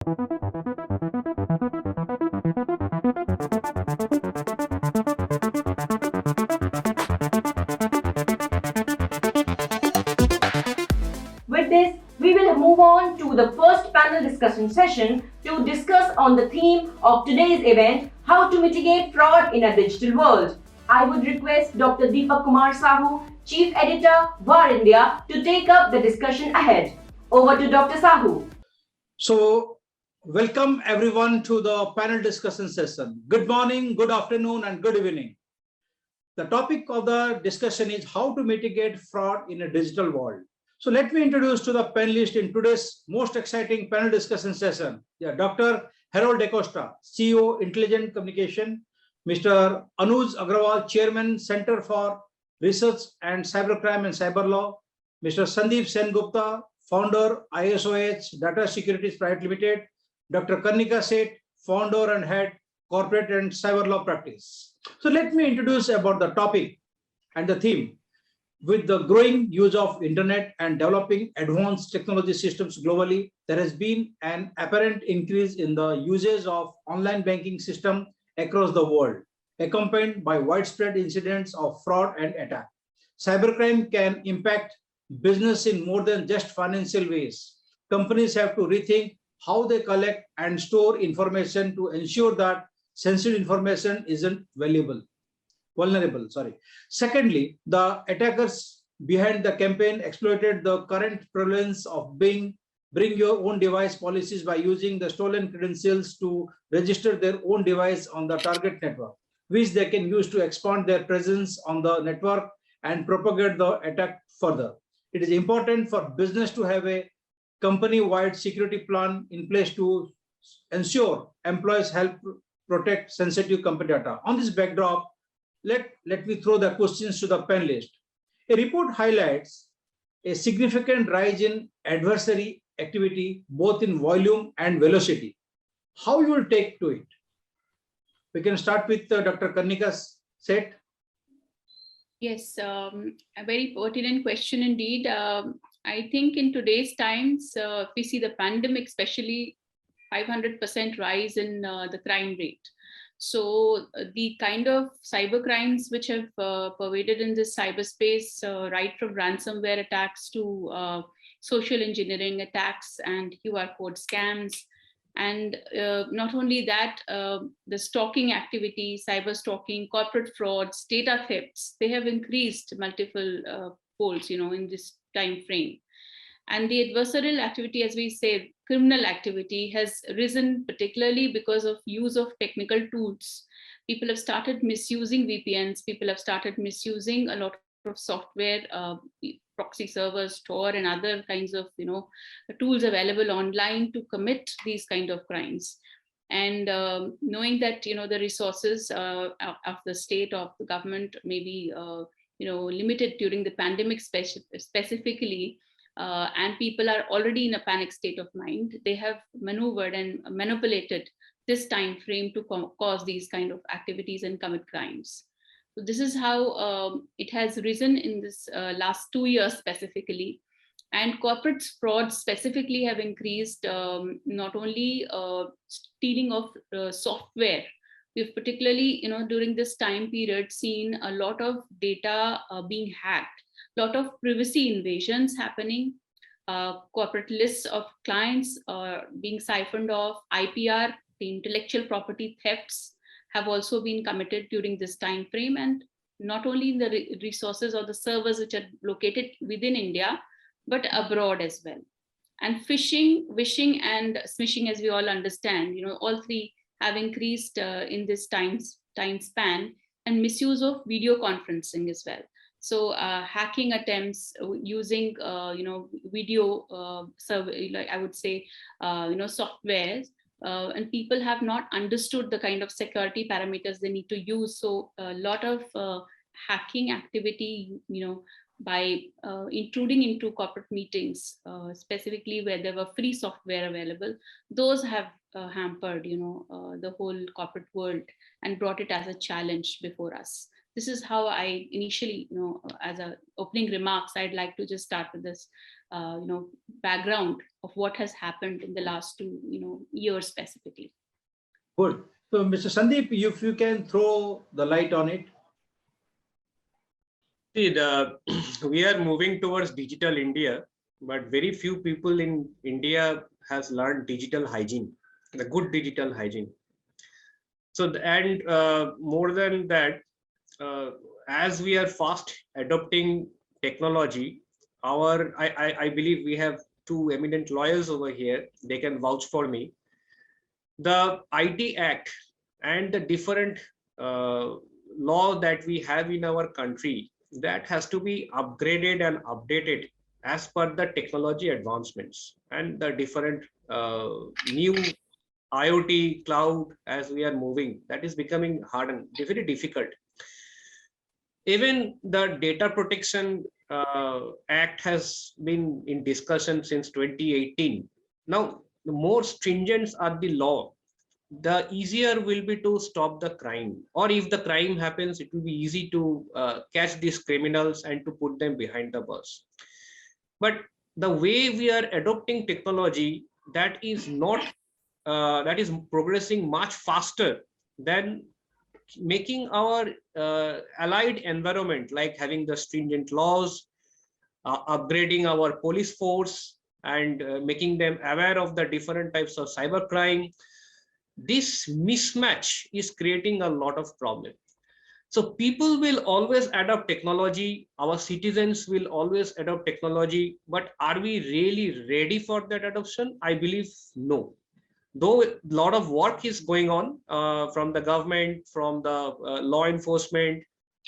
With this, we will move on to the first panel discussion session to discuss on the theme of today's event, how to mitigate fraud in a digital world. I would request Dr. Deepak Kumar Sahu, Chief Editor, VAR India, to take up the discussion ahead. Over to Dr. Sahu. So, welcome everyone to the panel discussion session. Good morning, good afternoon, and good evening. The topic of the discussion is how to mitigate fraud in a digital world. So let me introduce to the panelists in today's most exciting panel discussion session. Dr. Harold DaCosta, CEO, Intelligent Communication, Mr. Anuj Agrawal, Chairman, Center for Research and Cybercrime and Cyber Law, Mr. Sandeep Sengupta, Founder, ISOH Data Securities Private Limited, Dr. Karnika Seth, Founder and Head, Corporate and Cyber Law Practice. So let me introduce about the topic and the theme. With the growing use of internet and developing advanced technology systems globally, there has been an apparent increase in the usage of online banking system across the world, accompanied by widespread incidents of fraud and attack. Cybercrime can impact business in more than just financial ways. Companies have to rethink how they collect and store information to ensure that sensitive information isn't vulnerable. Secondly, the attackers behind the campaign exploited the current prevalence of bring your own device policies by using the stolen credentials to register their own device on the target network, which they can use to expand their presence on the network and propagate the attack further. It is important for business to have a company-wide security plan in place to ensure employees help protect sensitive company data. On this backdrop, let me throw the questions to the panelists. A report highlights a significant rise in adversary activity, both in volume and velocity. How you will take to it? We can start with Dr. Karnika Seth. Yes, a very pertinent question indeed. I think in today's times, we see the pandemic, especially 500% rise in the crime rate. So the kind of cyber crimes which have pervaded in this cyberspace, right from ransomware attacks to social engineering attacks and QR code scams, and not only that, the stalking activity, cyber stalking, corporate frauds, data thefts, they have increased multiple folds, in this time frame. And the adversarial activity, as we say, criminal activity, has risen particularly because of use of technical tools. People have started misusing VPNs. People have started misusing a lot of software, proxy servers, Tor, and other kinds of tools available online to commit these kind of crimes. And knowing that the resources of the state, of the government, may be limited during the pandemic specifically. And people are already in a panic state of mind, they have maneuvered and manipulated this time frame to cause these kind of activities and commit crimes. So this is how it has risen in this last 2 years specifically. And corporate frauds specifically have increased, not only stealing of software. We've particularly, during this time period, seen a lot of data being hacked, lot of privacy invasions happening, corporate lists of clients being siphoned off, IPR, the intellectual property thefts have also been committed during this time frame, and not only in the resources or the servers which are located within India, but abroad as well. And phishing, wishing, and smishing, as we all understand, all three have increased in this time span, and misuse of video conferencing as well. So hacking attempts using video I would say softwares, and people have not understood the kind of security parameters they need to use. So a lot of hacking activity by intruding into corporate meetings, specifically where there were free software available, those have hampered the whole corporate world and brought it as a challenge before us. This is how I initially, as a opening remarks, I'd like to just start with this background of what has happened in the last 2 years specifically. Good. So, Mr. Sandeep, if you can throw the light on it. See, we are moving towards digital India, but very few people in India has learned digital hygiene, the good digital hygiene. So, and more than that, as we are fast adopting technology, I believe we have two eminent lawyers over here. They can vouch for me. The IT Act and the different law that we have in our country, that has to be upgraded and updated as per the technology advancements and the different new IoT cloud as we are moving. That is becoming hard and very difficult. Even the Data Protection Act has been in discussion since 2018. Now, the more stringent are the law, the easier will be to stop the crime. Or if the crime happens, it will be easy to catch these criminals and to put them behind the bars. But the way we are adopting technology, that is not, that is progressing much faster than making our allied environment, like having the stringent laws, upgrading our police force, and making them aware of the different types of cybercrime. This mismatch is creating a lot of problem. So people will always adopt technology, our citizens will always adopt technology, but are we really ready for that adoption? I believe no. Though a lot of work is going on from the government, from the law enforcement,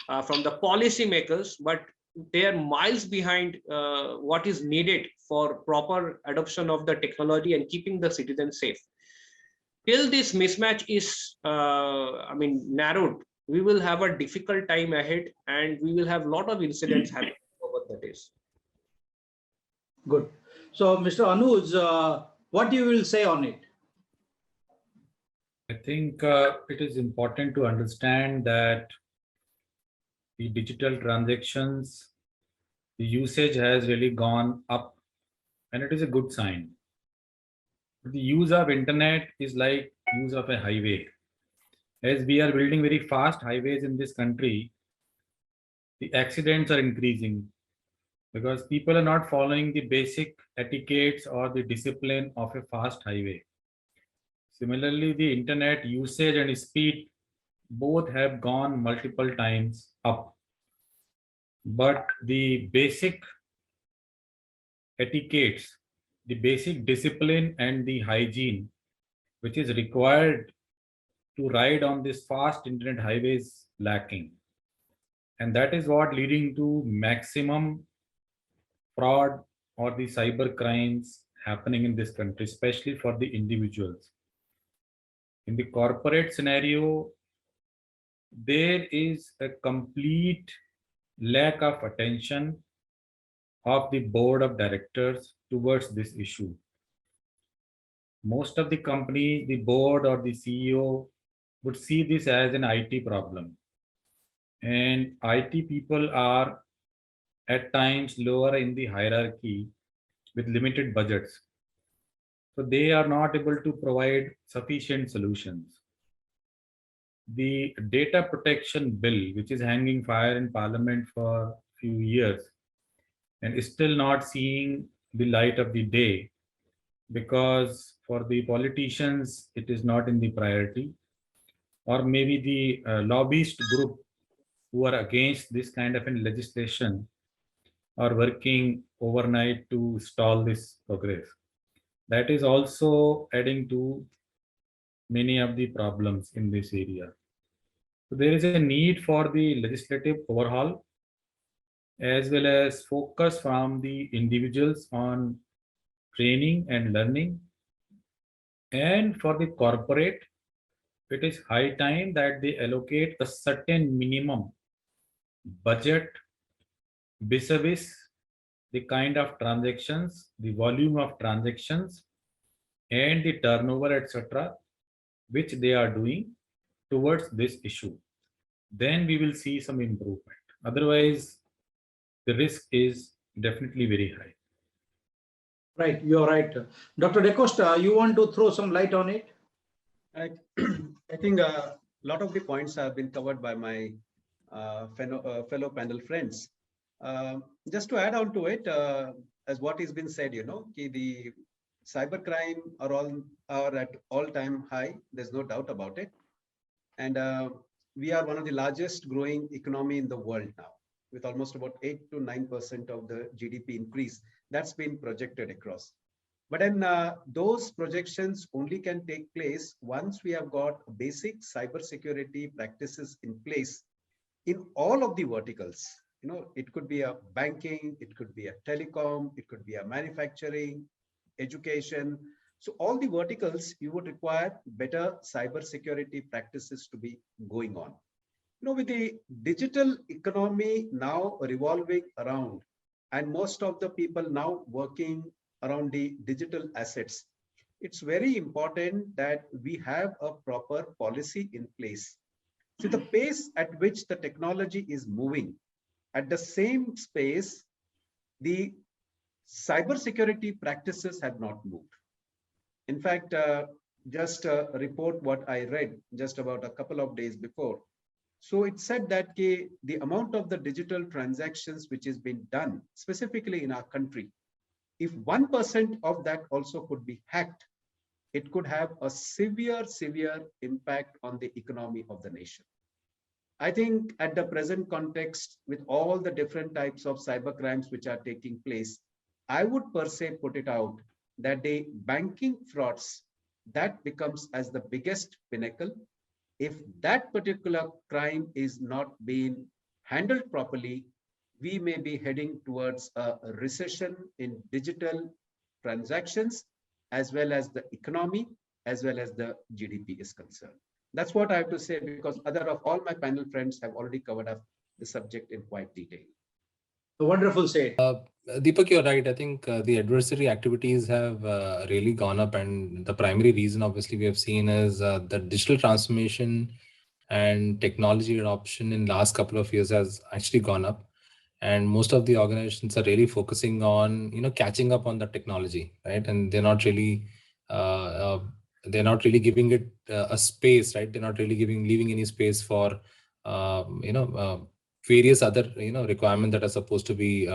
from the policy makers, but they are miles behind what is needed for proper adoption of the technology and keeping the citizens safe. Till this mismatch is narrowed, we will have a difficult time ahead, and we will have a lot of incidents happening over the days. Good. So, Mr. Anuj, what you will say on it? I think it is important to understand that the digital transactions, the usage has really gone up, and it is a good sign. The use of internet is like use of a highway. As we are building very fast highways in this country, the accidents are increasing because people are not following the basic etiquettes or the discipline of a fast highway. Similarly, the internet usage and speed both have gone multiple times up. But the basic etiquettes, the basic discipline and the hygiene, which is required to ride on this fast internet highways, lacking. And that is what leading to maximum fraud or the cyber crimes happening in this country, especially for the individuals. In the corporate scenario, there is a complete lack of attention of the board of directors towards this issue. Most of the companies, the board or the CEO would see this as an IT problem. And IT people are at times lower in the hierarchy with limited budgets. So they are not able to provide sufficient solutions. The data protection bill, which is hanging fire in parliament for a few years and is still not seeing the light of the day, because for the politicians, it is not in the priority, or maybe the lobbyist group who are against this kind of legislation are working overnight to stall this progress. That is also adding to many of the problems in this area. So there is a need for the legislative overhaul as well as focus from the individuals on training and learning. And for the corporate, it is high time that they allocate a certain minimum budget vis-a-vis the kind of transactions, the volume of transactions, and the turnover, etc., which they are doing towards this issue. Then we will see some improvement. Otherwise, the risk is definitely very high. Right, you're right. Dr. De Costa, you want to throw some light on it? I, I think a lot of the points have been covered by my fellow panel friends. Just to add on to it, as what has been said, the cybercrime are at all-time high. There's no doubt about it, and we are one of the largest growing economy in the world now, with almost about 8 to 9% of the GDP increase that's been projected across. But then those projections only can take place once we have got basic cybersecurity practices in place in all of the verticals. It could be a banking, it could be a telecom, it could be a manufacturing, education. So all the verticals, you would require better cybersecurity practices to be going on. With the digital economy now revolving around, and most of the people now working around the digital assets, it's very important that we have a proper policy in place. So the pace at which the technology is moving, at the same space, the cybersecurity practices have not moved. In fact, just a report what I read just about a couple of days before. So it said that the amount of the digital transactions which has been done specifically in our country, if 1% of that also could be hacked, it could have a severe impact on the economy of the nation. I think at the present context, with all the different types of cyber crimes which are taking place, I would per se put it out that the banking frauds, that becomes as the biggest pinnacle. If that particular crime is not being handled properly, we may be heading towards a recession in digital transactions, as well as the economy, as well as the GDP is concerned. That's what I have to say, because other of all my panel friends have already covered up the subject in quite detail. A wonderful say. Deepak, you're right. I think the adversary activities have really gone up, and the primary reason, obviously, we have seen is the digital transformation and technology adoption in last couple of years has actually gone up, and most of the organizations are really focusing on catching up on the technology, right? And they're not really giving it a space, right? They're not really leaving any space for various other requirements that are supposed to be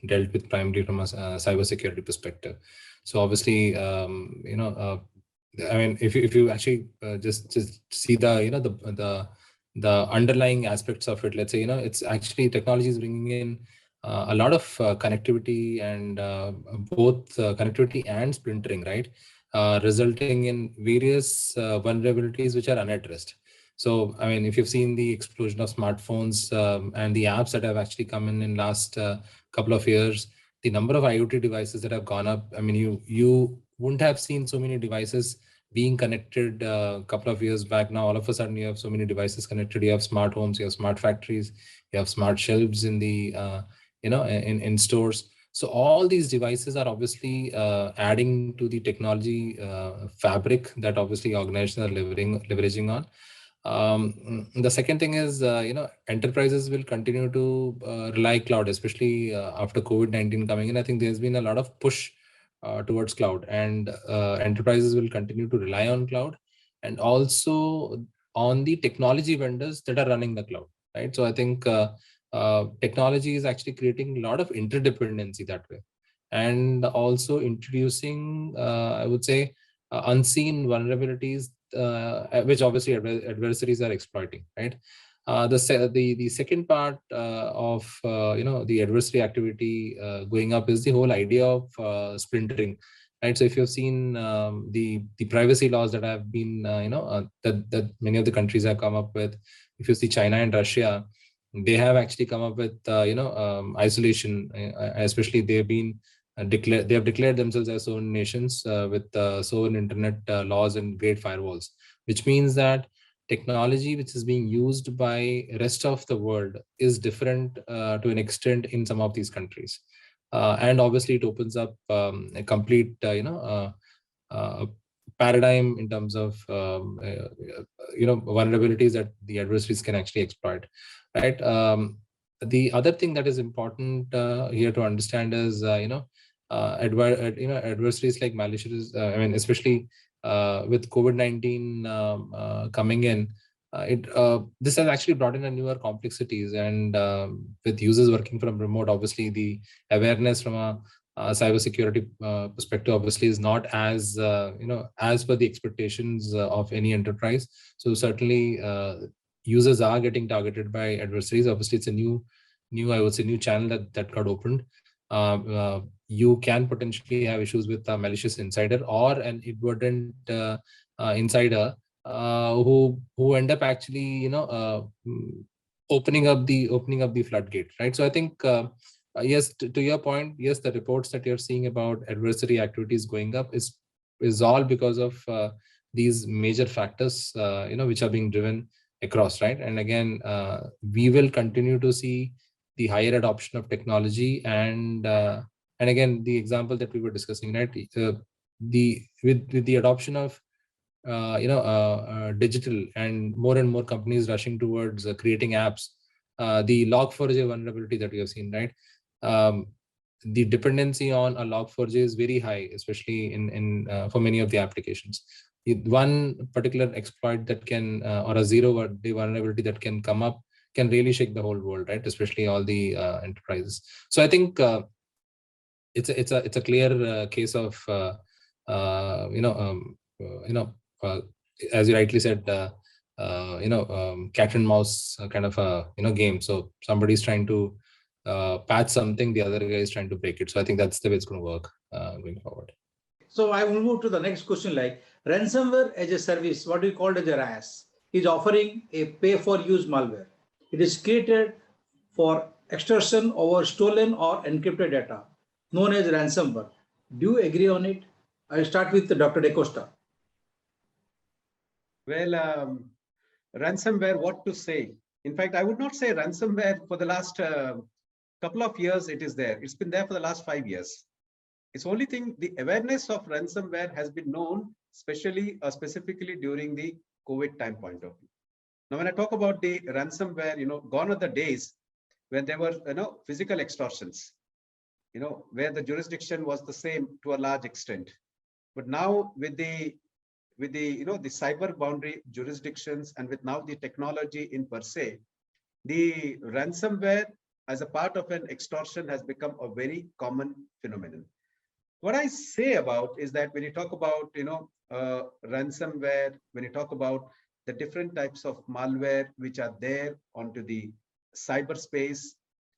dealt with primarily from a cybersecurity perspective. So obviously, I mean, if you actually just see the underlying aspects of it, let's say it's actually technology is bringing in a lot of connectivity, and both connectivity and splintering, right? Resulting in various vulnerabilities which are unaddressed. So, I mean, if you've seen the explosion of smartphones and the apps that have actually come in last couple of years, the number of IoT devices that have gone up. I mean, you wouldn't have seen so many devices being connected a couple of years back. Now, all of a sudden, you have so many devices connected. You have smart homes, you have smart factories, you have smart shelves in the in stores. So all these devices are obviously adding to the technology fabric that obviously organizations are leveraging on. The second thing is, enterprises will continue to rely cloud, especially after COVID-19 coming in. I think there's been a lot of push towards cloud, and enterprises will continue to rely on cloud, and also on the technology vendors that are running the cloud, right? So I think technology is actually creating a lot of interdependency that way, and also introducing, I would say, unseen vulnerabilities, which obviously adversaries are exploiting, right? The second part of the adversary activity going up is the whole idea of splintering, right? So if you've seen the privacy laws that have been that many of the countries have come up with, if you see China and Russia, they have actually come up with isolation, especially they have declared themselves as sovereign nations with sovereign internet laws and great firewalls, which means that technology which is being used by rest of the world is different to an extent in some of these countries, and obviously it opens up a complete paradigm in terms of vulnerabilities that the adversaries can actually exploit, right? The other thing that is important here to understand is adversaries like malicious, I mean, especially with COVID-19 coming in, this has actually brought in a newer complexities, and with users working from remote, obviously the awareness from a cybersecurity perspective obviously is not as as per the expectations of any enterprise. So certainly users are getting targeted by adversaries. Obviously, it's a new I would say new channel that got opened. You can potentially have issues with a malicious insider or an inadvertent insider who end up actually opening up the floodgate, right? So I think yes, to your point, yes, the reports that you're seeing about adversary activities going up is all because of these major factors which are being driven across, right? And again, we will continue to see the higher adoption of technology, and again, the example that we were discussing, right? With the adoption of digital and more companies rushing towards creating apps, the Log4j vulnerability that we have seen, right? The dependency on a Log4j is very high, especially in for many of the applications. One particular exploit that can or a zero-day vulnerability that can come up can really shake the whole world, right? Especially all the enterprises. So I think it's a clear case of as you rightly said, cat and mouse kind of a game. So somebody's trying to patch something, the other guy is trying to break it. So I think that's the way it's going to work going forward. So I will move to the next question, like ransomware as a service, what we call as a RaaS, is offering a pay-for-use malware. It is created for extortion over stolen or encrypted data, known as ransomware. Do you agree on it? I'll start with Dr. DeCosta. Well, ransomware, what to say? In fact, I would not say ransomware for the last couple of years. It is there. It's been there for the last 5 years. It's only thing, the awareness of ransomware has been known, specifically during the COVID time point of view. Now, when I talk about the ransomware, gone are the days when there were, physical extortions, where the jurisdiction was the same to a large extent. But now with the the cyber boundary jurisdictions, and with now the technology in per se, the ransomware as a part of an extortion has become a very common phenomenon. What I say about is that when you talk about ransomware, when you talk about the different types of malware which are there onto the cyberspace,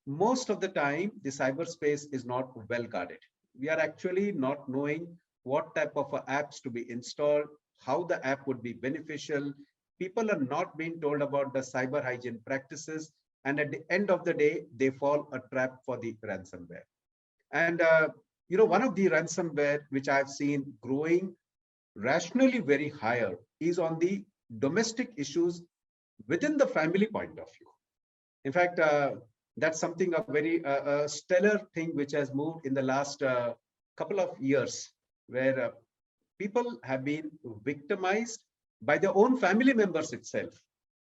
most of the time the cyberspace is not well guarded. We are actually not knowing what type of apps to be installed, how the app would be beneficial. People are not being told about the cyber hygiene practices, and at the end of the day, they fall a trap for the ransomware. And one of the ransomware which I've seen growing rationally very higher is on the domestic issues within the family point of view. In fact, that's something a very stellar thing which has moved in the last couple of years, where people have been victimized by their own family members itself,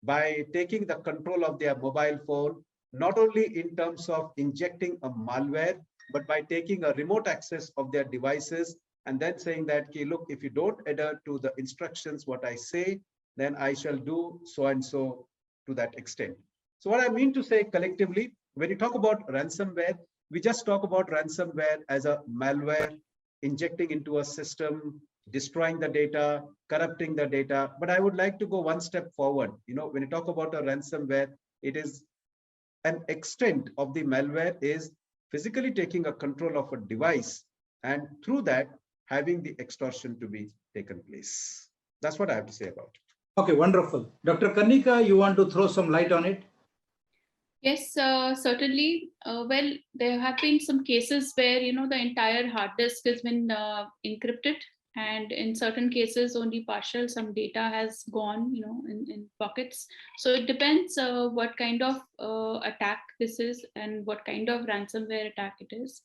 by taking the control of their mobile phone, not only in terms of injecting a malware, but by taking a remote access of their devices and then saying that, okay, look, if you don't adhere to the instructions, what I say, then I shall do so and so to that extent. So what I mean to say collectively, when you talk about ransomware, we just talk about ransomware as a malware injecting into a system, destroying the data, corrupting the data. But I would like to go one step forward. When you talk about a ransomware, it is an extent of the malware is physically taking a control of a device, and through that having the extortion to be taken place. That's what I have to say about it. Okay, wonderful. Dr. Karnika, you want to throw some light on it? Yes, certainly. Well, there have been some cases where, the entire hard disk has been encrypted, and in certain cases only partial, some data has gone, in pockets. So it depends what kind of attack this is and what kind of ransomware attack it is.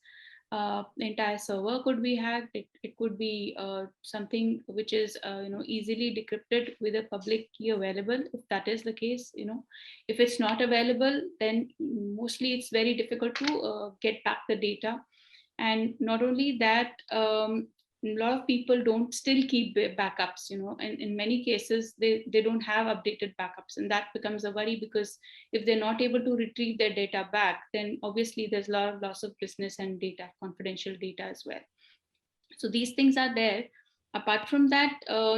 The entire server could be hacked. It could be something which is easily decrypted with a public key available. If that is the case, if it's not available, then mostly it's very difficult to get back the data. And not only that, a lot of people don't still keep backups, and in many cases they don't have updated backups, and that becomes a worry, because if they're not able to retrieve their data back, then obviously there's a lot of loss of business and data, confidential data as well. So these things are there. Apart from that,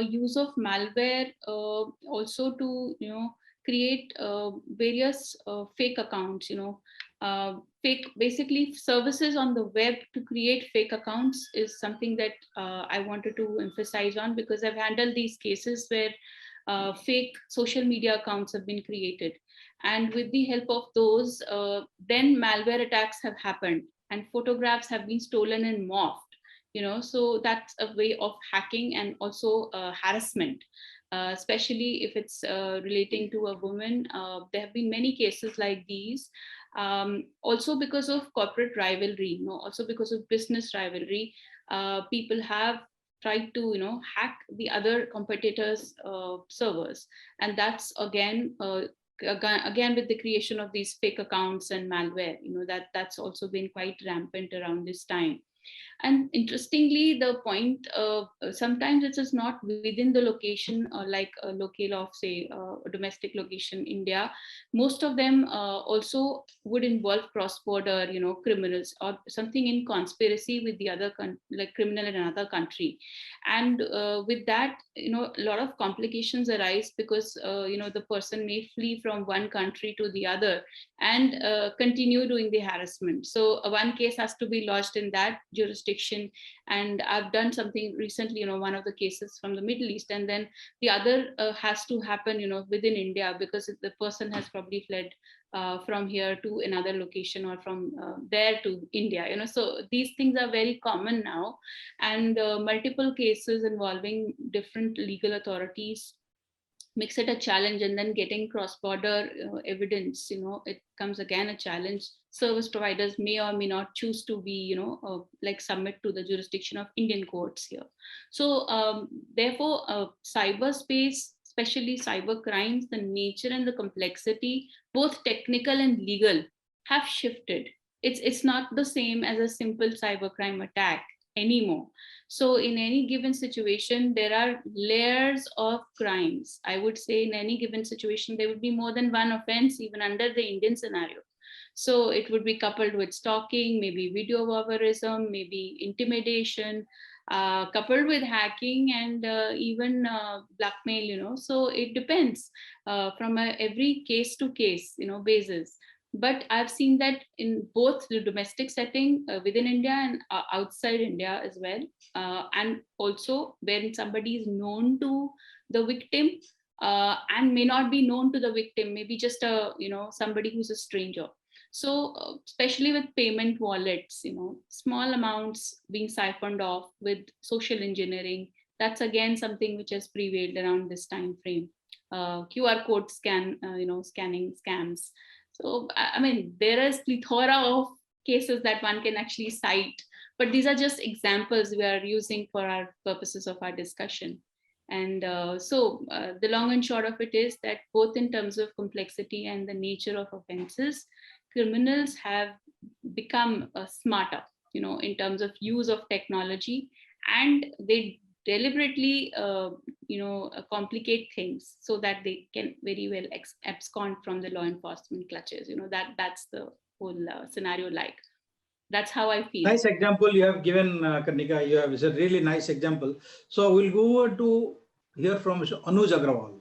use of malware also to create various fake accounts, fake, basically services on the web to create fake accounts is something that I wanted to emphasize on, because I've handled these cases where fake social media accounts have been created, and with the help of those, then malware attacks have happened and photographs have been stolen and morphed. So that's a way of hacking and also harassment, especially if it's relating to a woman. There have been many cases like these, also because of corporate rivalry, also because of business rivalry. People have tried to hack the other competitors' servers, and that's again with the creation of these fake accounts and malware, that's also been quite rampant around this time. And interestingly, the point sometimes it is not within the location, like a locale of, say, a domestic location, India. Most of them also would involve cross-border, criminals, or something in conspiracy with the other, like criminal in another country. And with that, a lot of complications arise, because the person may flee from one country to the other and continue doing the harassment. So one case has to be lodged in that jurisdiction, and I've done something recently, one of the cases from the Middle East, and then the other has to happen, within India, because the person has probably fled from here to another location, or from there to India. So these things are very common now, and multiple cases involving different legal authorities makes it a challenge. And then getting cross-border evidence, it comes again a challenge. Service providers may or may not choose to be, like submit to the jurisdiction of Indian courts here. So therefore, cyberspace, especially cyber crimes, the nature and the complexity, both technical and legal, have shifted. It's not the same as a simple cybercrime attack anymore. So in any given situation, there are layers of crimes. I would say in any given situation, there would be more than one offense, even under the Indian scenario. So it would be coupled with stalking, maybe video barbarism, maybe intimidation, coupled with hacking, and even blackmail, so it depends from every case to case, basis. But I've seen that in both the domestic setting within India and outside India as well. And also when somebody is known to the victim and may not be known to the victim, maybe just somebody who's a stranger. So especially with payment wallets, small amounts being siphoned off with social engineering, that's again something which has prevailed around this time frame. QR code scanning scams. So, I mean, there is plethora of cases that one can actually cite, but these are just examples we are using for our purposes of our discussion. And so the long and short of it is that both in terms of complexity and the nature of offenses, criminals have become smarter, in terms of use of technology, and they deliberately complicate things so that they can very well abscond from the law enforcement clutches. That's the whole scenario. Like, that's how I feel. Nice example you have given, Karnika. You have, it's a really nice example. So we'll go over to hear from Anuj Agrawal.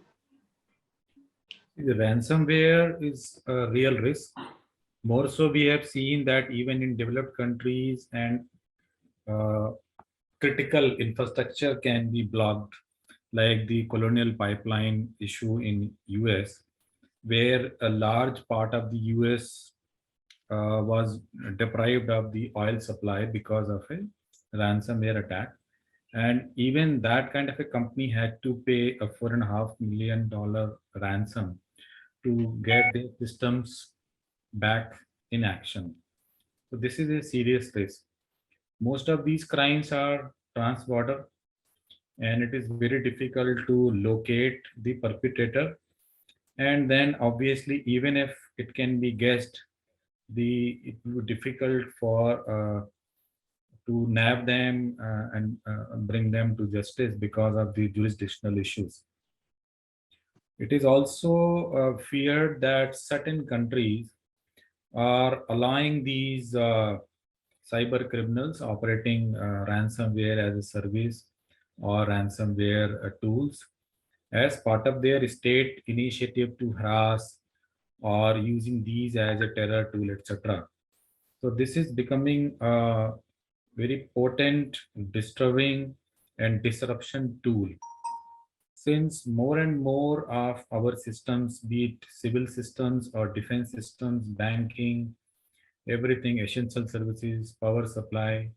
The ransomware is a real risk. More so, we have seen that even in developed countries, and critical infrastructure can be blocked, like the Colonial Pipeline issue in US, where a large part of the US was deprived of the oil supply because of a ransomware attack. And even that kind of a company had to pay a $4.5 million ransom to get their systems back in action. So this is a serious risk. Most of these crimes are trans-border, and it is very difficult to locate the perpetrator. And then obviously, even if it can be guessed, it will be difficult for to nab them and bring them to justice because of the jurisdictional issues. It is also feared that certain countries are allowing these cyber criminals operating ransomware as a service or ransomware tools as part of their state initiative to harass or using these as a terror tool, etc. So this is becoming a very potent, disturbing, and disruption tool. Since more and more of our systems, be it civil systems or defense systems, banking, everything, essential services, power supply,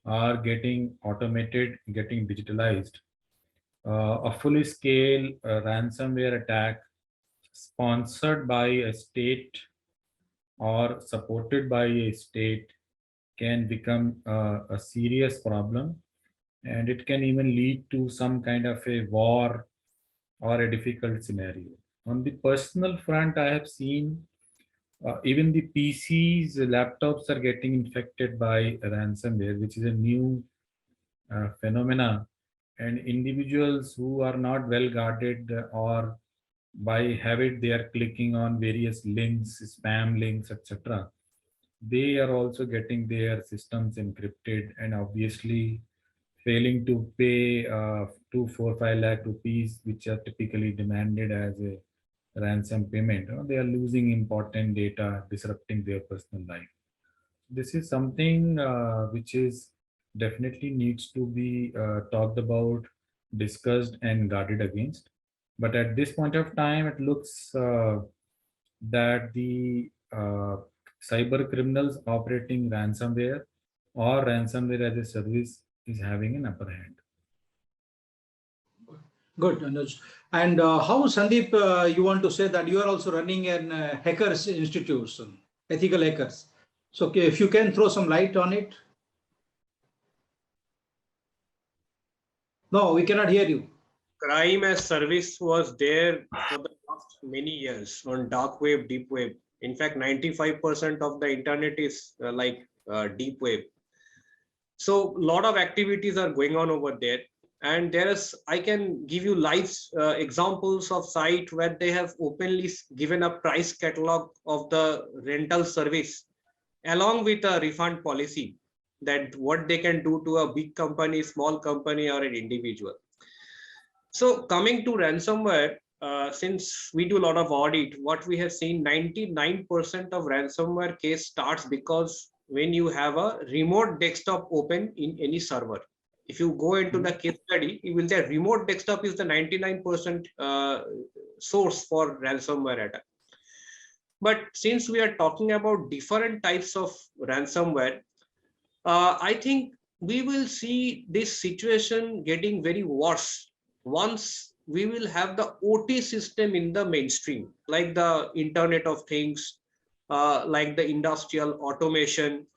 are getting automated, getting digitalized. A fully scale ransomware attack sponsored by a state or supported by a state can become a serious problem, and it can even lead to some kind of a war or a difficult scenario. On the personal front, I have seen even the PCs, laptops are getting infected by ransomware, which is a new phenomena. And individuals who are not well guarded or by habit they are clicking on various links, spam links, etc. They are also getting their systems encrypted and obviously failing to pay 2, 4, 5 lakh rupees, which are typically demanded as a ransom payment. They are losing important data, disrupting their personal life. This is something which is definitely needs to be talked about, discussed, and guarded against. But at this point of time, it looks that the cyber criminals operating ransomware or ransomware as a service is having an upper hand. Good, Anuj. And how, Sandeep, you want to say that you are also running an hackers institution, ethical hackers. So if you can throw some light on it. No, we cannot hear you. Crime as service was there for the last many years on dark web, deep web. In fact, 95% of the internet is deep web. So a lot of activities are going on over there. And I can give you live examples of site where they have openly given a price catalog of the rental service along with a refund policy, that what they can do to a big company, small company, or an individual. So coming to ransomware, since we do a lot of audit, what we have seen, 99% of ransomware case starts because when you have a remote desktop open in any server. If you go into the case study, you will say remote desktop is the 99% source for ransomware attack. But since we are talking about different types of ransomware, I think we will see this situation getting very worse once we will have the OT system in the mainstream, like the Internet of Things, like the industrial automation.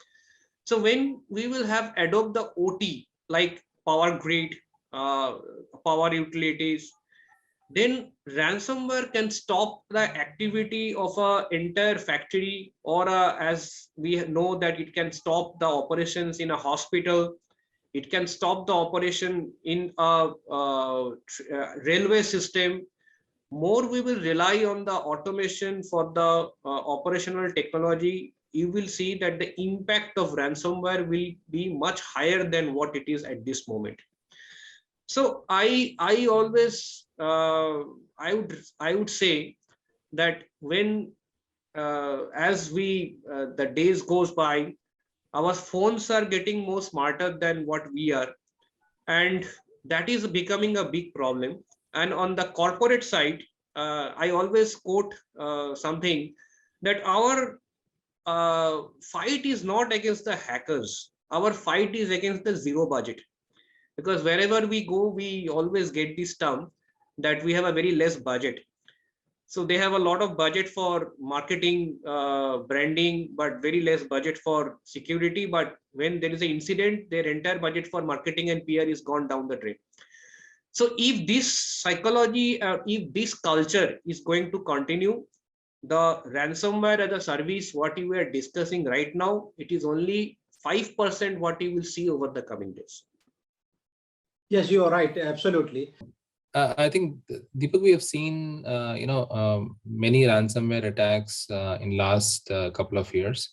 So when we will have adopt the OT, like power grid, power utilities, then ransomware can stop the activity of an entire factory, or as we know that it can stop the operations in a hospital. It can stop the operation in a railway system. More we will rely on the automation for the operational technology, you will see that the impact of ransomware will be much higher than what it is at this moment. So I always I would say that when as the days goes by, our phones are getting more smarter than what we are, and that is becoming a big problem. And on the corporate side, I always quote something that our fight is not against the hackers. Our fight is against the zero budget, because wherever we go, we always get this term that we have a very less budget. So they have a lot of budget for marketing, branding, but very less budget for security. But when there is an incident, their entire budget for marketing and PR is gone down the drain. So if this psychology, if this culture is going to continue, the ransomware as a service, what you are discussing right now, it is only 5% what you will see over the coming days. Yes, you are right. Absolutely. I think, Deepak, we have seen, many ransomware attacks in last couple of years.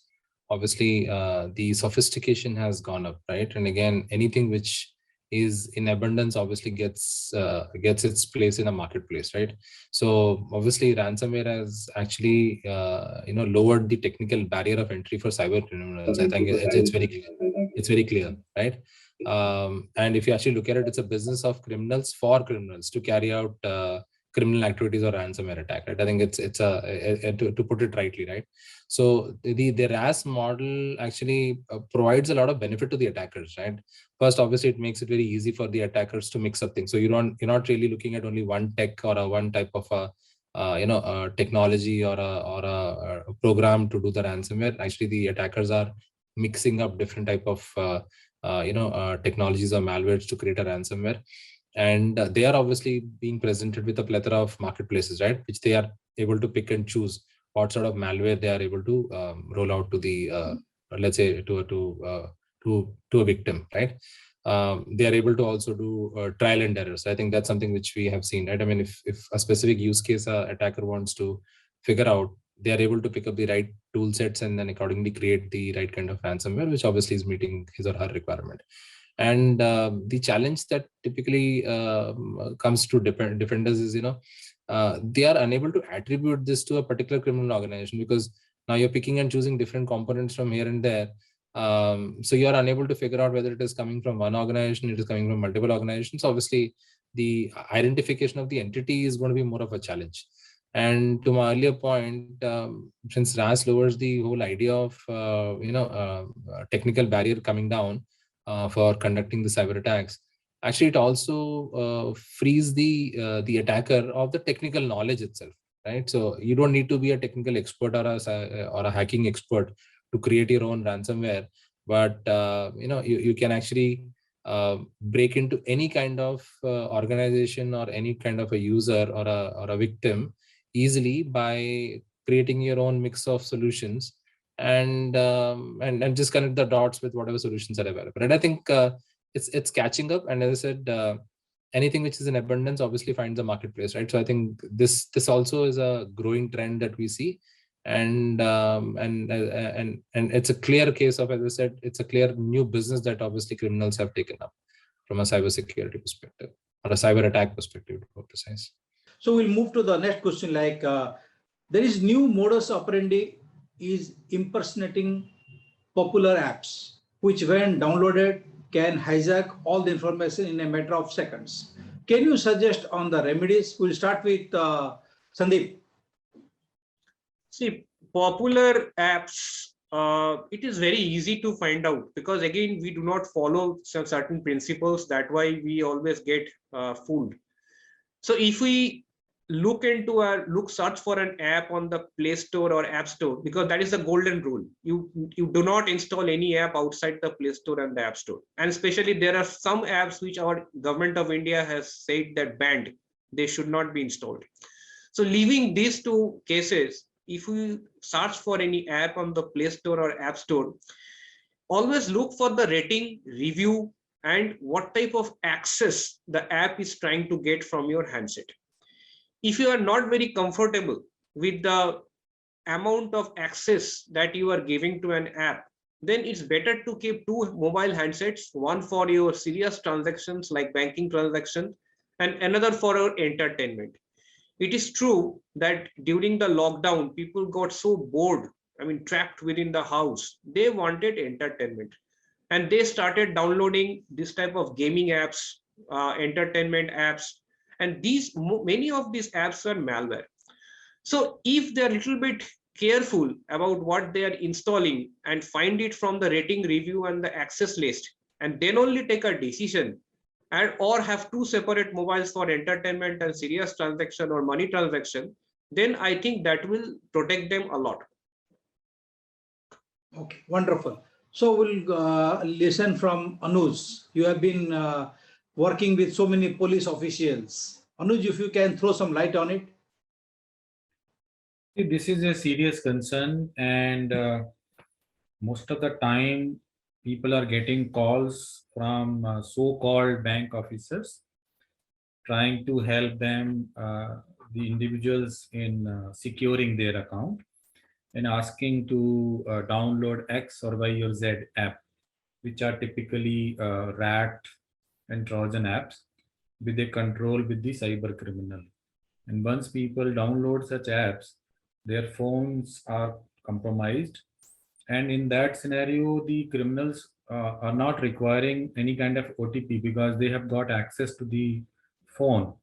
Obviously, the sophistication has gone up, right? And again, anything which is in abundance obviously gets its place in a marketplace, right? So obviously, ransomware has actually, lowered the technical barrier of entry for cyber criminals. I think it's very clear. It's very clear, right? And if you actually look at it, it's a business of criminals for criminals to carry out criminal activities or ransomware attack, right? I think it's to put it rightly, right? So the RAS model actually provides a lot of benefit to the attackers, right? First, obviously, it makes it very easy for the attackers to mix up things. So you're not really looking at only one tech or one type of a technology or a program to do the ransomware. Actually, the attackers are mixing up different type of technologies or malwares to create a ransomware. And they are obviously being presented with a plethora of marketplaces, right? Which they are able to pick and choose what sort of malware they are able to roll out to the, let's say, to a victim, right? They are able to also do trial and error. So I think that's something which we have seen, right? I mean, if a specific use case attacker wants to figure out, they are able to pick up the right tool sets and then accordingly create the right kind of ransomware, which obviously is meeting his or her requirement. And the challenge that typically comes to defenders is, they are unable to attribute this to a particular criminal organization, because now you're picking and choosing different components from here and there. So you are unable to figure out whether it is coming from one organization, it is coming from multiple organizations. Obviously, the identification of the entity is going to be more of a challenge. And to my earlier point, since RAS lowers the whole idea of technical barrier coming down for conducting the cyber attacks, actually it also frees the attacker of the technical knowledge itself, right? So you don't need to be a technical expert or a hacking expert to create your own ransomware, but you can actually break into any kind of organization or any kind of a user or a victim easily by creating your own mix of solutions and just connect the dots with whatever solutions are available. And I think it's catching up. And as I said, anything which is in abundance obviously finds a marketplace, right? So I think this also is a growing trend that we see, and it's a clear case of, as I said, it's a clear new business that obviously criminals have taken up from a cybersecurity perspective, or a cyber attack perspective, to be more precise. So we'll move to the next question. Like there is new modus operandi is impersonating popular apps, which when downloaded can hijack all the information in a matter of seconds. Can you suggest on the remedies? We'll start with Sandeep. See, popular apps, it is very easy to find out, because again, we do not follow some certain principles. That's why we always get fooled. So if we search for an app on the Play Store or App Store, because that is the golden rule. You do not install any app outside the Play Store and the App Store. And especially there are some apps which our government of India has said that banned, they should not be installed. So leaving these two cases, if we search for any app on the Play Store or App Store, always look for the rating, review, and what type of access the app is trying to get from your handset. If you are not very comfortable with the amount of access that you are giving to an app, then it's better to keep two mobile handsets, one for your serious transactions like banking transactions and another for your entertainment. It is true that during the lockdown, people got so bored, trapped within the house. They wanted entertainment, and they started downloading this type of gaming apps, entertainment apps, and many of these apps are malware. So if they're a little bit careful about what they are installing and find it from the rating, review, and the access list, and then only take a decision, or have two separate mobiles for entertainment and serious transaction or money transaction, then I think that will protect them a lot. Okay, wonderful. So we'll listen from Anuj. You have been working with so many police officials. Anuj, if you can throw some light on it. This is a serious concern, and most of the time people are getting calls from so-called bank officers trying to help them, the individuals in securing their account and asking to download X or Y or Z app, which are typically rat and Trojan apps with a control with the cyber criminal. And once people download such apps, their phones are compromised. And in that scenario, the criminals are not requiring any kind of OTP because they have got access to the phone.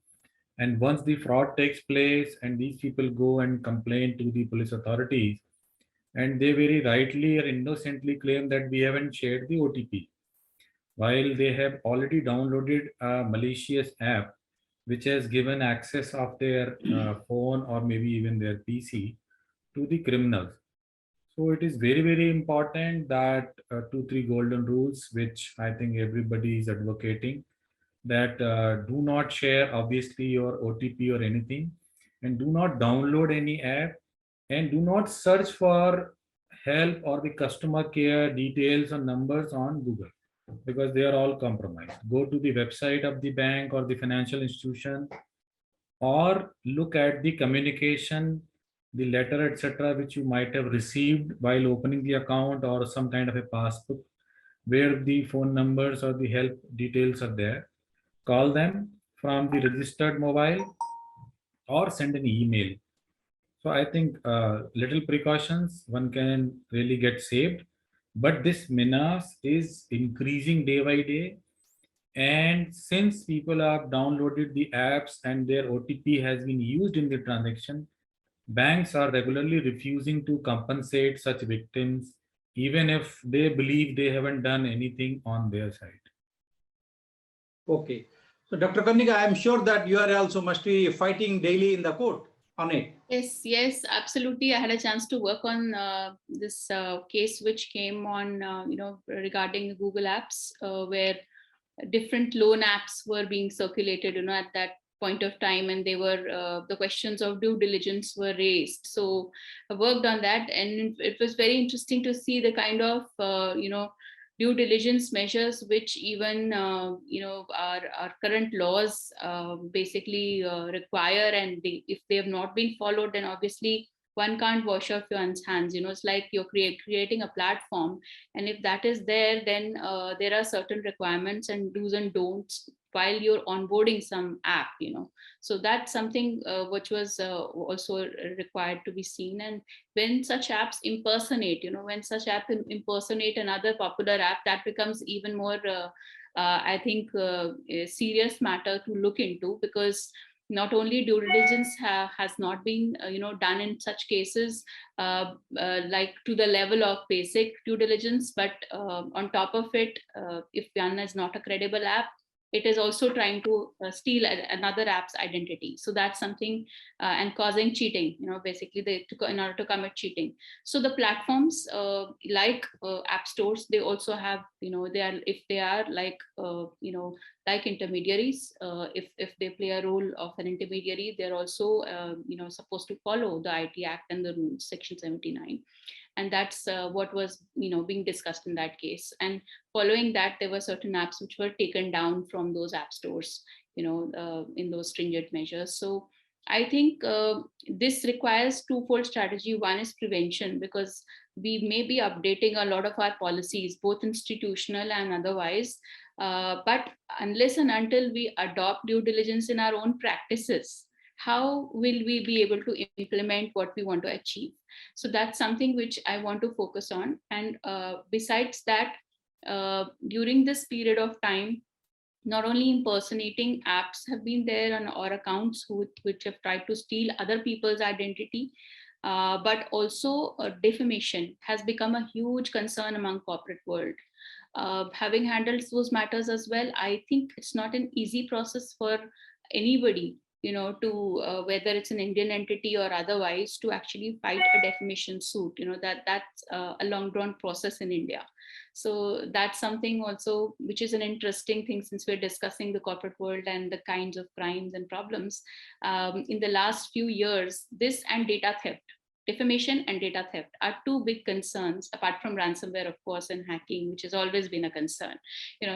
And once the fraud takes place and these people go and complain to the police authorities, and they very rightly or innocently claim that we haven't shared the OTP, while they have already downloaded a malicious app which has given access of their phone or maybe even their PC to the criminals. So it is very, very important that 2, 3 golden rules, which I think everybody is advocating, that do not share obviously your OTP or anything, and do not download any app, and do not search for help or the customer care details or numbers on Google because they are all compromised. Go to the website of the bank or the financial institution, or look at the communication, the letter, etc., which you might have received while opening the account or some kind of a passbook where the phone numbers or the help details are there. Call them from the registered mobile or send an email. So I think little precautions, one can really get saved. But this menace is increasing day by day. And since people have downloaded the apps and their OTP has been used in the transaction, banks are regularly refusing to compensate such victims, even if they believe they haven't done anything on their side. Okay. So Dr. Karnika, I'm sure that you are also must be fighting daily in the court on it. Yes, absolutely. I had a chance to work on this case which came on, regarding Google Apps, where different loan apps were being circulated, at that point of time, and they were the questions of due diligence were raised. So I worked on that, and it was very interesting to see the kind of due diligence measures which even our current laws basically require, and if they have not been followed, then obviously one can't wash off one's hands. It's like you're creating a platform, and if that is there, then there are certain requirements and do's and don'ts while you're onboarding some app. So that's something which was also required to be seen. And when such apps impersonate, impersonate another popular app, that becomes even more I think a serious matter to look into, because not only due diligence has not been done in such cases, like to the level of basic due diligence, but on top of it, if one is not a credible app, it is also trying to steal another app's identity. So that's something, and causing cheating, basically in order to commit cheating. So the platforms like app stores, they also have, if they are like, like intermediaries, if they play a role of an intermediary, they're also, supposed to follow the IT Act and the rules, Section 79. And that's what was being discussed in that case. And following that, there were certain apps which were taken down from those app stores, in those stringent measures. So I think this requires twofold strategy. One is prevention, because we may be updating a lot of our policies, both institutional and otherwise, but unless and until we adopt due diligence in our own practices, how will we be able to implement what we want to achieve? So that's something which I want to focus on. And besides that, during this period of time, not only impersonating apps have been there or accounts which have tried to steal other people's identity, but also defamation has become a huge concern among corporate world. Having handled those matters as well, I think it's not an easy process for anybody, to whether it's an Indian entity or otherwise, to actually fight a defamation suit. That's a long drawn process in India. So that's something also which is an interesting thing, since we're discussing the corporate world and the kinds of crimes and problems. In the last few years, this and data theft defamation and data theft are two big concerns, apart from ransomware, of course, and hacking, which has always been a concern.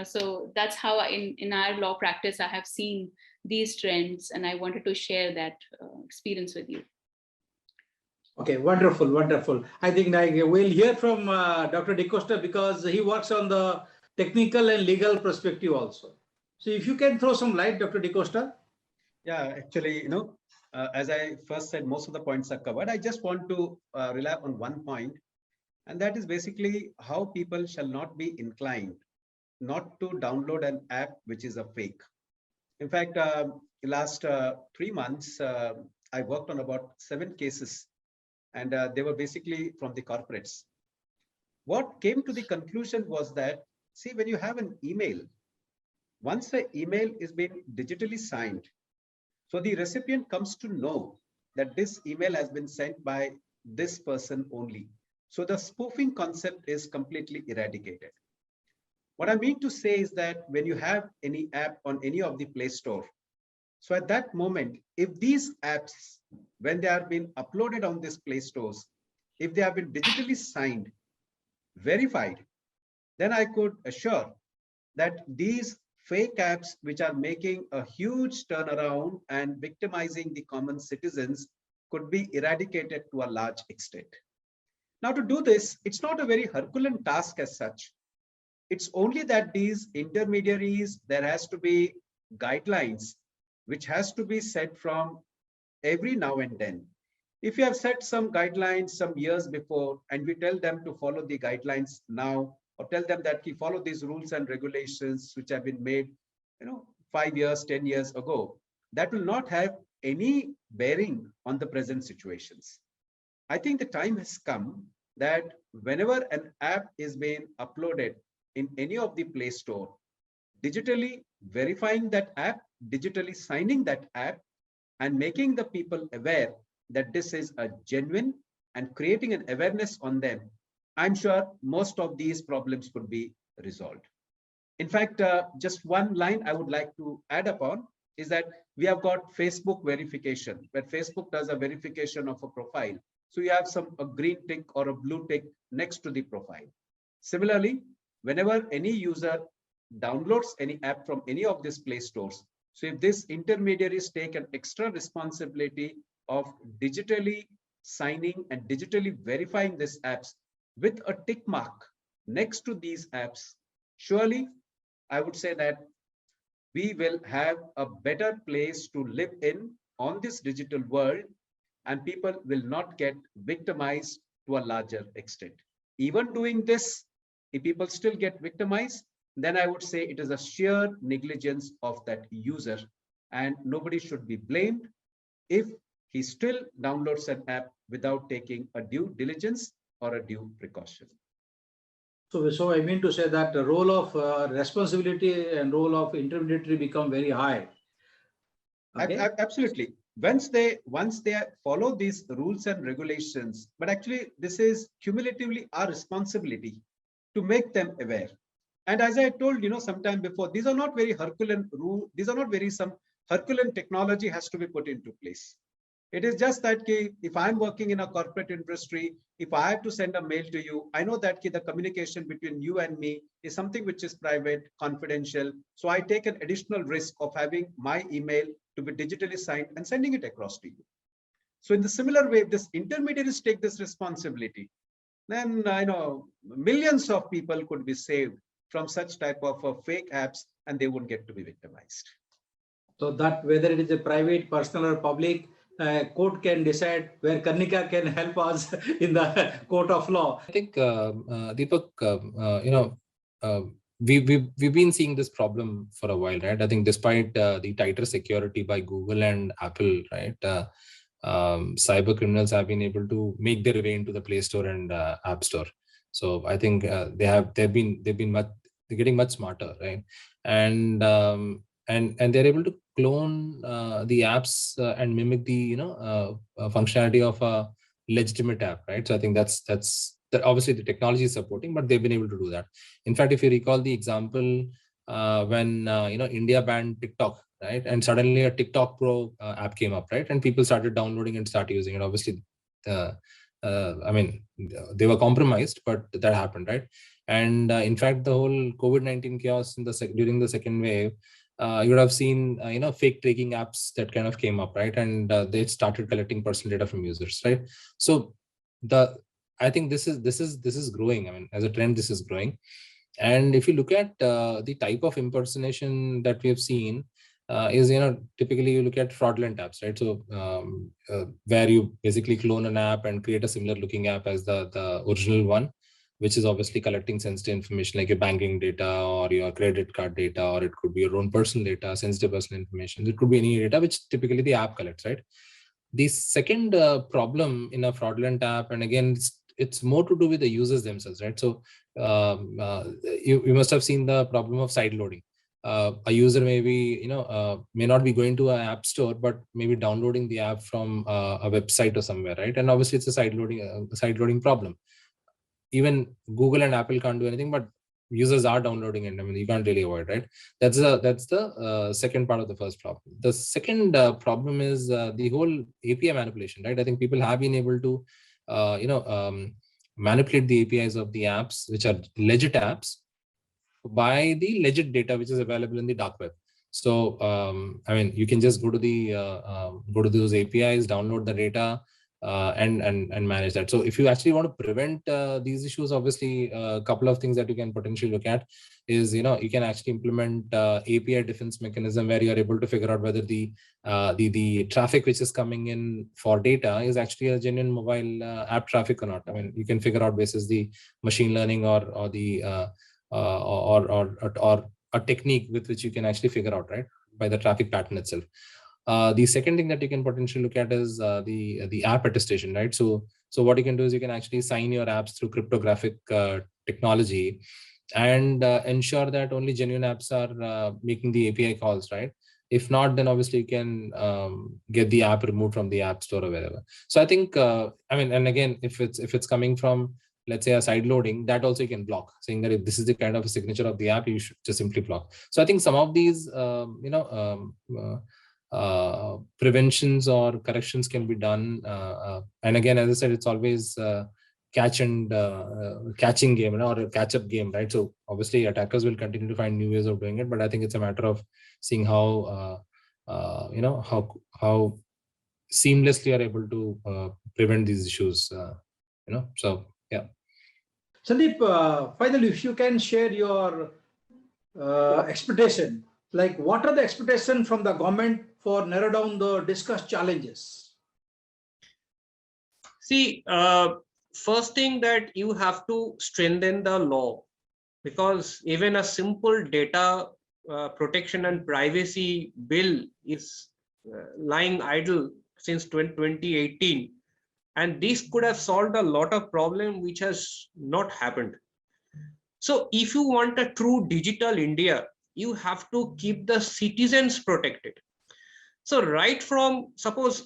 So that's how in our law practice, I have seen these trends, and I wanted to share that experience with you. Okay, wonderful, wonderful. I think we'll hear from Dr. D'Costa because he works on the technical and legal perspective also. So if you can throw some light, Dr. D'Costa. Yeah, actually, as I first said, most of the points are covered. I just want to rely on one point, and that is basically how people shall not be inclined not to download an app which is a fake. In fact, last 3 months, I worked on about 7 cases, and they were basically from the corporates. What came to the conclusion was that, see, when you have an email, once the email is being digitally signed, so the recipient comes to know that this email has been sent by this person only. So the spoofing concept is completely eradicated. What I mean to say is that when you have any app on any of the Play Store, so at that moment, if these apps, when they are being uploaded on these Play Stores, if they have been digitally signed, verified, then I could assure that these fake apps, which are making a huge turnaround and victimizing the common citizens, could be eradicated to a large extent. Now, to do this, it's not a very Herculean task as such. It's only that these intermediaries, there has to be guidelines which has to be set from every now and then. If you have set some guidelines some years before and we tell them to follow the guidelines now, or tell them that we follow these rules and regulations which have been made 5 years, 10 years ago, that will not have any bearing on the present situations. I think the time has come that whenever an app is being uploaded in any of the Play Store, digitally verifying that app, digitally signing that app, and making the people aware that this is a genuine and creating an awareness on them, I'm sure most of these problems could be resolved. In fact, just one line I would like to add upon is that we have got Facebook verification, where Facebook does a verification of a profile. So you have a green tick or a blue tick next to the profile. Similarly, whenever any user downloads any app from any of these Play Stores, so if these intermediaries take an extra responsibility of digitally signing and digitally verifying these apps with a tick mark next to these apps, surely I would say that we will have a better place to live in on this digital world, and people will not get victimized to a larger extent. Even doing this, if people still get victimized, then I would say it is a sheer negligence of that user, and nobody should be blamed if he still downloads an app without taking a due diligence or a due precaution. So I mean to say that the role of responsibility and role of intermediary become very high. Okay? Absolutely. Once they follow these rules and regulations, but actually this is cumulatively our responsibility to make them aware. And as I told sometime before, these are not very Herculean rule. These are not very some Herculean technology has to be put into place. It is just that if I'm working in a corporate industry, if I have to send a mail to you, I know that the communication between you and me is something which is private, confidential. So I take an additional risk of having my email to be digitally signed and sending it across to you. So in the similar way, if this intermediaries take this responsibility, then I know millions of people could be saved from such type of fake apps, and they wouldn't get to be victimized. So that whether it is a private, personal or public, court can decide, where Karnika can help us in the court of law. I think, Deepak, we've been seeing this problem for a while, right? I think despite the tighter security by Google and Apple, right, cyber criminals have been able to make their way into the Play Store and App Store. So I think they're getting much smarter, right? And they're able to clone the apps and mimic the functionality of a legitimate app, right? So I think that's obviously the technology is supporting, but they've been able to do that. In fact, if you recall the example when India banned TikTok, right, and suddenly a TikTok Pro app came up, right, and people started downloading and started using it. Obviously, I mean, they were compromised, but that happened, right? And in fact, the whole COVID-19 chaos in during the second wave, you would have seen, fake tracking apps that kind of came up, right? And they started collecting personal data from users, right? So I think this is growing. I mean, as a trend, this is growing. And if you look at the type of impersonation that we have seen, is, typically you look at fraudulent apps, right? So where you basically clone an app and create a similar looking app as the original one, which is obviously collecting sensitive information like your banking data or your credit card data, or it could be your own personal data, sensitive personal information. It could be any data which typically the app collects, right? The second problem in a fraudulent app, and again, it's more to do with the users themselves, right? So you must have seen the problem of side loading. A user may be, may not be going to an app store, but maybe downloading the app from a website or somewhere, right? And obviously it's a side loading problem. Even Google and Apple can't do anything, but users are downloading it. I mean, you can't really avoid, right? That's the second part of the first problem. The second problem is the whole API manipulation, right? I think people have been able to, manipulate the APIs of the apps, which are legit apps, by the legit data which is available in the dark web. So I mean, you can just go to those APIs, download the data, and manage that. So if you actually want to prevent these issues, obviously a couple of things that you can potentially look at is, you can actually implement API defense mechanism, where you are able to figure out whether the traffic which is coming in for data is actually a genuine mobile app traffic or not. I mean, you can figure out basis the machine learning or a technique with which you can actually figure out, right, by the traffic pattern itself. The second thing that you can potentially look at is the app attestation, right? So what you can do is you can actually sign your apps through cryptographic technology, and ensure that only genuine apps are making the API calls, right? If not, then obviously you can get the app removed from the app store or wherever. So I think, I mean, and again, if it's coming from, let's say, a side loading, that also you can block, saying that if this is the kind of a signature of the app, you should just simply block. So I think some of these, preventions or corrections can be done. And again, as I said, it's always catching game, or a catch up game, right? So obviously attackers will continue to find new ways of doing it, but I think it's a matter of seeing how how seamlessly are able to prevent these issues. So yeah. Sandeep, finally, if you can share your expectation, like what are the expectations from the government for narrow down the discussed challenges? See, first thing that you have to strengthen the law, because even a simple data protection and privacy bill is lying idle since 2018. And this could have solved a lot of problem which has not happened. So if you want a true digital India, you have to keep the citizens protected. So right from, suppose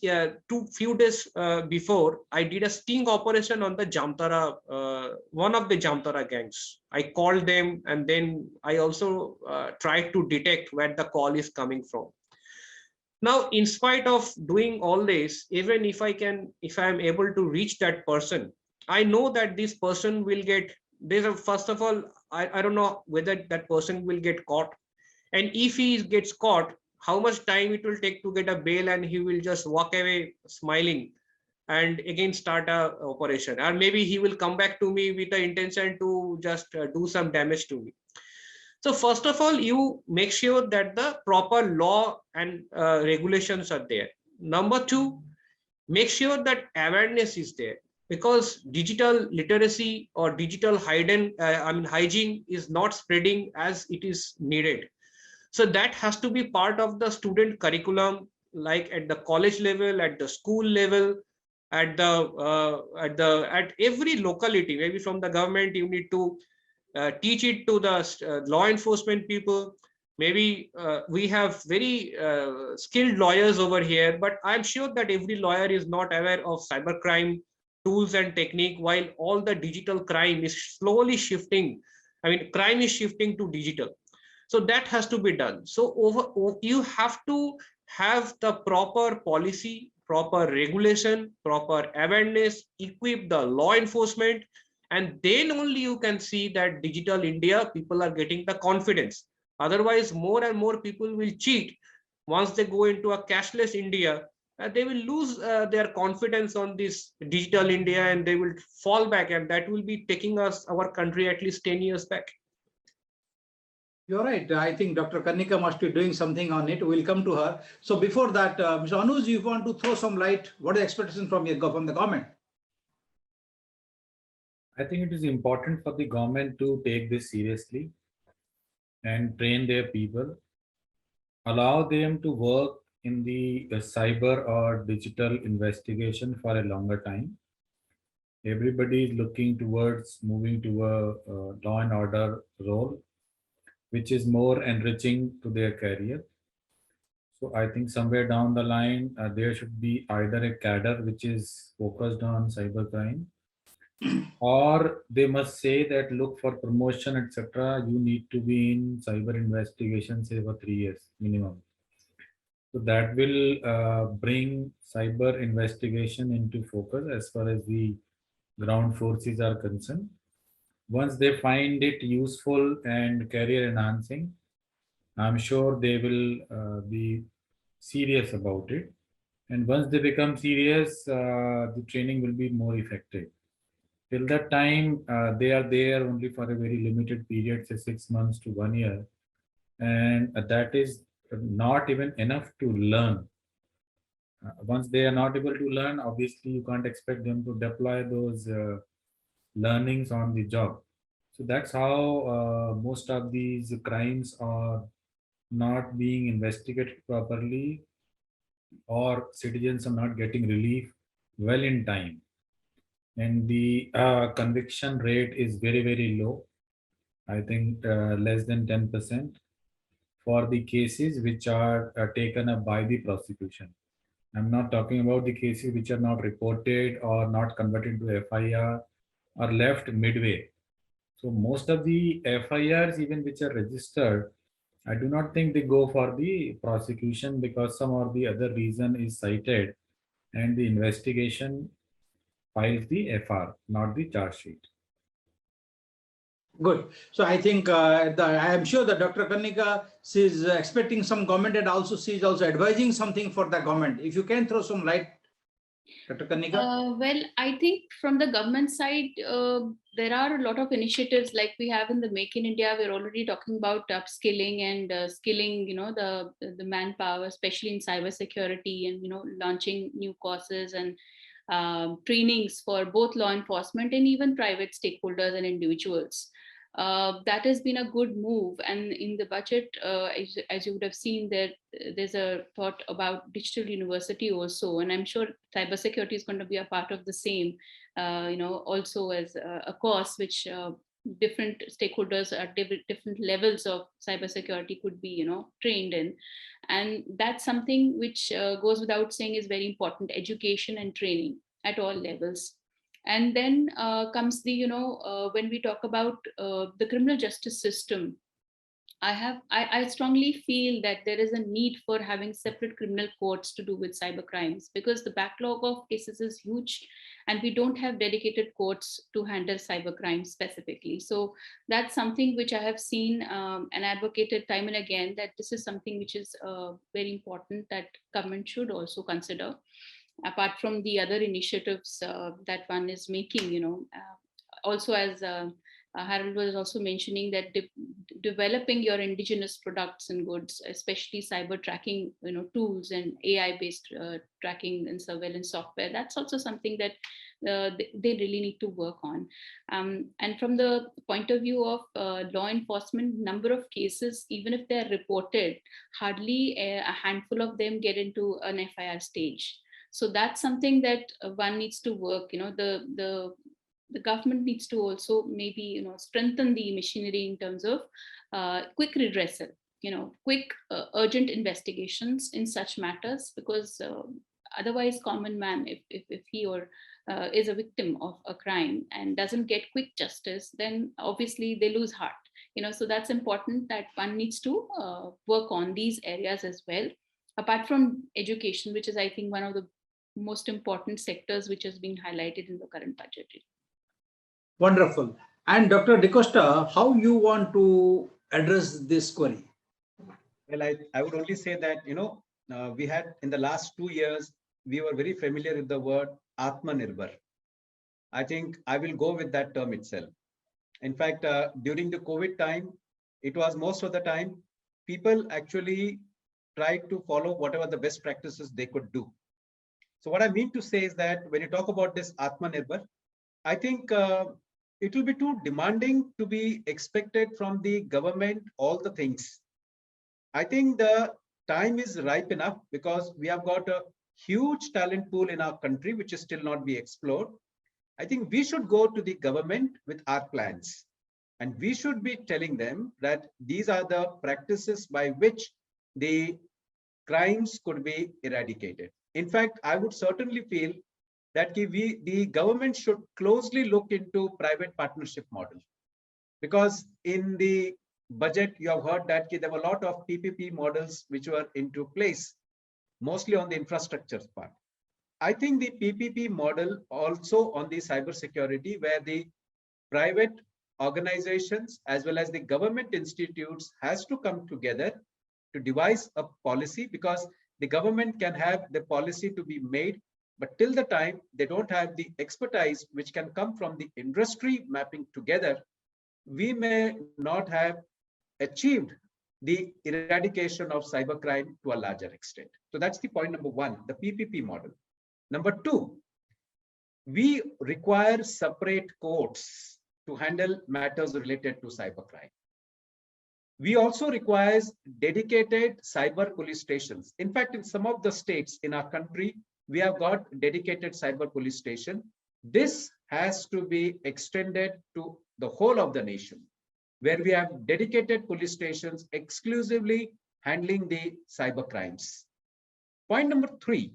few days before, I did a sting operation on the Jamtara, one of the Jamtara gangs. I called them, and then I also tried to detect where the call is coming from. Now, in spite of doing all this, even if I am able to reach that person, I know that this person will get, first of all, I don't know whether that person will get caught. And if he gets caught, how much time it will take to get a bail, and he will just walk away smiling and again start a operation. Or maybe he will come back to me with the intention to just do some damage to me. So first of all, you make sure that the proper law and regulations are there. Number two, make sure that awareness is there, because digital literacy or digital hygiene is not spreading as it is needed. So that has to be part of the student curriculum, like at the college level, at the school level, at every locality. Maybe from the government, you need to teach it to the law enforcement people. Maybe we have very skilled lawyers over here, but I'm sure that every lawyer is not aware of cybercrime tools and technique, while all the digital crime is slowly shifting. I mean, crime is shifting to digital. So that has to be done. So you have to have the proper policy, proper regulation, proper awareness, equip the law enforcement, and then only you can see that digital India, people are getting the confidence. Otherwise, more and more people will cheat. Once they go into a cashless India, they will lose their confidence on this digital India and they will fall back, and that will be taking us, our country, at least 10 years back. You're right. I think Dr. Karnika must be doing something on it. We'll come to her. So before that, Mr. Anuj, you want to throw some light? What is the expectation from the government? I think it is important for the government to take this seriously and train their people, allow them to work in the cyber or digital investigation for a longer time. Everybody is looking towards moving to a law and order role, which is more enriching to their career. So I think somewhere down the line, there should be either a cadre which is focused on cybercrime, or they must say that look, for promotion, etc., you need to be in cyber investigation, say for 3 years minimum. So that will bring cyber investigation into focus as far as the ground forces are concerned. Once they find it useful and career enhancing, I'm sure they will be serious about it. And once they become serious, the training will be more effective. Till that time, they are there only for a very limited period, say 6 months to 1 year. And that is not even enough to learn. Once they are not able to learn, obviously you can't expect them to deploy those learnings on the job. So that's how most of these crimes are not being investigated properly, or citizens are not getting relief well in time. And the conviction rate is very, very low. I think less than 10% for the cases which are taken up by the prosecution. I'm not talking about the cases which are not reported or not converted to FIR or left midway. So most of the FIRs, even which are registered, I do not think they go for the prosecution because some or the other reason is cited and the investigation files the FR, not the charge sheet. Good. So I think I am sure that Dr. Karnika, she is expecting some government, and also she is also advising something for the government. If you can throw some light, Dr. Karnika. Well, I think from the government side, there are a lot of initiatives like we have in the Make in India. We're already talking about upskilling and skilling, the manpower, especially in cybersecurity, and launching new courses and trainings for both law enforcement and even private stakeholders and individuals. That has been a good move, and in the budget, as you would have seen, there's a thought about digital university also, and I'm sure cybersecurity is going to be a part of the same. Also as a course which different stakeholders at different levels of cybersecurity could be, trained in, and that's something which goes without saying is very important: education and training at all levels. And then comes the, when we talk about the criminal justice system, I strongly feel that there is a need for having separate criminal courts to do with cyber crimes, because the backlog of cases is huge and we don't have dedicated courts to handle cyber crimes specifically. So that's something which I have seen and advocated time and again, that this is something which is very important that government should also consider, apart from the other initiatives that one is making. Also, as Harold was also mentioning, that developing your indigenous products and goods, especially cyber tracking, tools and AI-based tracking and surveillance software, that's also something that they really need to work on. And from the point of view of law enforcement, number of cases, even if they're reported, hardly a handful of them get into an FIR stage. So that's something that one needs to work. The government needs to also maybe strengthen the machinery in terms of quick redressal, quick urgent investigations in such matters, because otherwise common man, if he or is a victim of a crime and doesn't get quick justice, then obviously they lose heart. So that's important, that one needs to work on these areas as well, apart from education, which is, I think, one of the most important sectors which has been highlighted in the current budget. Wonderful. And Dr. DeCosta, how you want to address this query? Well, I would only say that, we had in the last 2 years, we were very familiar with the word Atmanirbhar. I think I will go with that term itself. In fact, during the COVID time, it was most of the time, people actually tried to follow whatever the best practices they could do. So what I mean to say is that when you talk about this Atmanirbhar, I think it will be too demanding to be expected from the government, all the things. I think the time is ripe enough because we have got a huge talent pool in our country, which is still not be explored. I think we should go to the government with our plans, and we should be telling them that these are the practices by which the crimes could be eradicated. In fact, I would certainly feel that the government should closely look into private partnership model, because in the budget you have heard that there were a lot of PPP models which were into place, mostly on the infrastructure part. I think the PPP model also on the cybersecurity, where the private organizations as well as the government institutes has to come together to devise a policy, because the government can have the policy to be made, but till the time they don't have the expertise which can come from the industry mapping together, we may not have achieved the eradication of cybercrime to a larger extent. So that's the point number one, the PPP model. Number two, we require separate courts to handle matters related to cybercrime. We also require dedicated cyber police stations. In fact, in some of the states in our country, we have got dedicated cyber police station. This has to be extended to the whole of the nation, where we have dedicated police stations exclusively handling the cyber crimes. Point number three,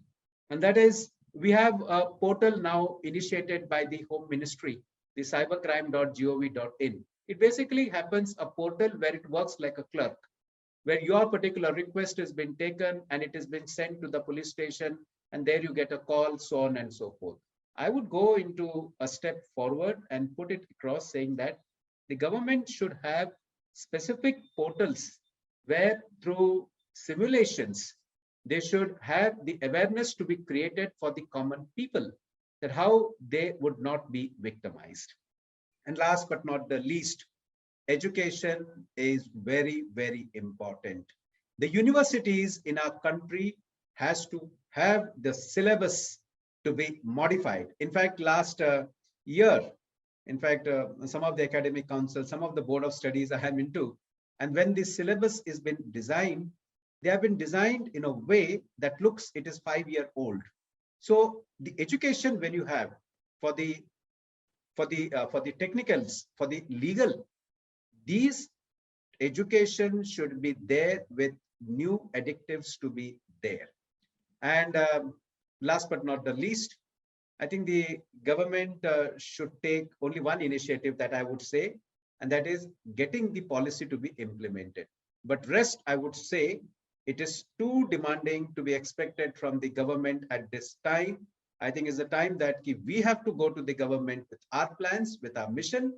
and that is, we have a portal now initiated by the Home Ministry, the cybercrime.gov.in. It basically happens a portal where it works like a clerk, where your particular request has been taken and it has been sent to the police station, and there you get a call, so on and so forth. I would go into a step forward and put it across, saying that the government should have specific portals where through simulations, they should have the awareness to be created for the common people, that how they would not be victimized. And last but not the least, education is very, very important. The universities in our country has to have the syllabus to be modified. In fact, last year, some of the academic council, some of the board of studies I am into, and when the syllabus is been designed, they have been designed in a way that looks it is 5-year-old. So the education when you have for the technicals, for the legal, these education should be there with new additives to be there. And last but not the least, I think the government should take only one initiative that I would say, and that is getting the policy to be implemented. But rest, I would say, it is too demanding to be expected from the government at this time. I think it's the time that we have to go to the government with our plans, with our mission,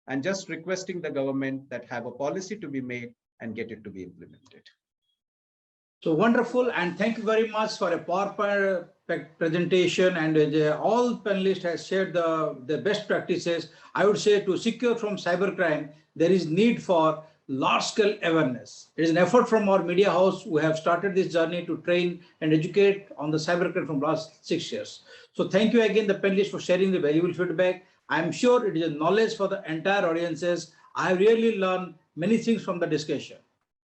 and just requesting the government that have a policy to be made and get it to be implemented. So wonderful, and thank you very much for a PowerPoint presentation, and all panelists have shared the best practices. I would say to secure from cybercrime, there is need for large-scale awareness. It is an effort from our media house. We have started this journey to train and educate on the cybercrime from last 6 years. So thank you again, the panelists, for sharing the valuable feedback. I am sure it is a knowledge for the entire audiences. I have really learned many things from the discussion.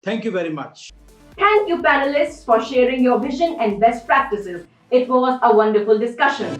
Thank you very much. Thank you, panelists, for sharing your vision and best practices. It was a wonderful discussion.